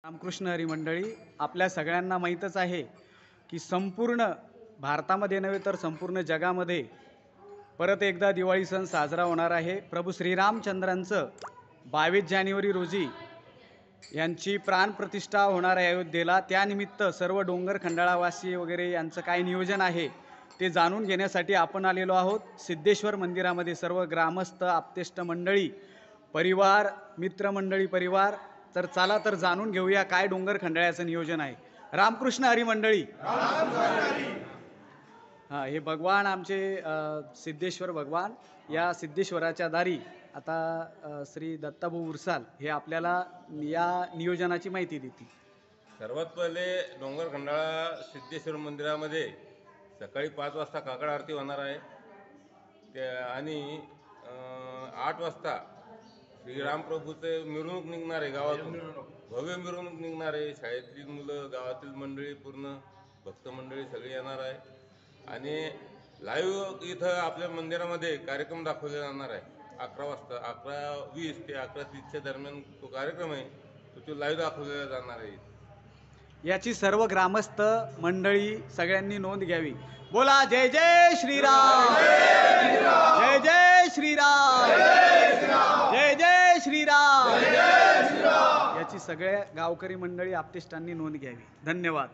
रामकृष्ण हरी मंडळी, आपल्या सगळ्यांना माहीतच आहे की संपूर्ण भारतामध्ये नव्हे तर संपूर्ण जगामध्ये परत एकदा दिवाळी सण साजरा होणार आहे। प्रभू श्रीरामचंद्रांचं 22 जानेवारी रोजी यांची प्राणप्रतिष्ठा होणार आहे अयोध्येला। त्यानिमित्त सर्व डोंगर खंडाळावासी वगैरे यांचं काय नियोजन आहे ते जाणून घेण्यासाठी आपण आलेलो आहोत। सिद्धेश्वर मंदिरामध्ये सर्व ग्रामस्थ, आप्तेष्ट मंडळी, परिवार, मित्रमंडळी, परिवार, तर चला तर जाणून घेऊया काय डोंगर खंडाळ्याचं नियोजन आहे। रामकृष्ण हरी मंडळी। हे भगवान आमचे सिद्धेश्वर भगवान, या सिद्धेश्वराच्या दारी आता श्री दत्ताभाऊ उरसाल हे आपल्याला या नियोजनाची माहिती देतील। सर्वात पहिले डोंगर खंडाळा सिद्धेश्वर मंदिरामध्ये सकाळी 5 वाजता काकड आरती होणार आहे आणि 8 वाजता श्रीरामप्रभूचे मिरवणूक निघणार आहे। गावातून भव्य मिरवणूक निघणार आहे। शाळेतली मुलं, गावातील मंडळी, पूर्ण भक्त मंडळी सगळी येणार आहे आणि लाईव्ह इथं आपल्या मंदिरामध्ये कार्यक्रम दाखवले जाणार आहे। 11 वाजता 11:20 ते 11:30च्या दरम्यान तो कार्यक्रम आहे, तो लाईव्ह दाखवलेला जाणार आहे। याची सर्व ग्रामस्थ मंडळी सगळ्यांनी नोंद घ्यावी। बोला जय जय श्रीराम, जय जय श्रीराम, जय जय श्रीराम। याची सगळ्या गावकरी मंडळी, आप्तेष्टांनी नोंद घ्यावी। धन्यवाद।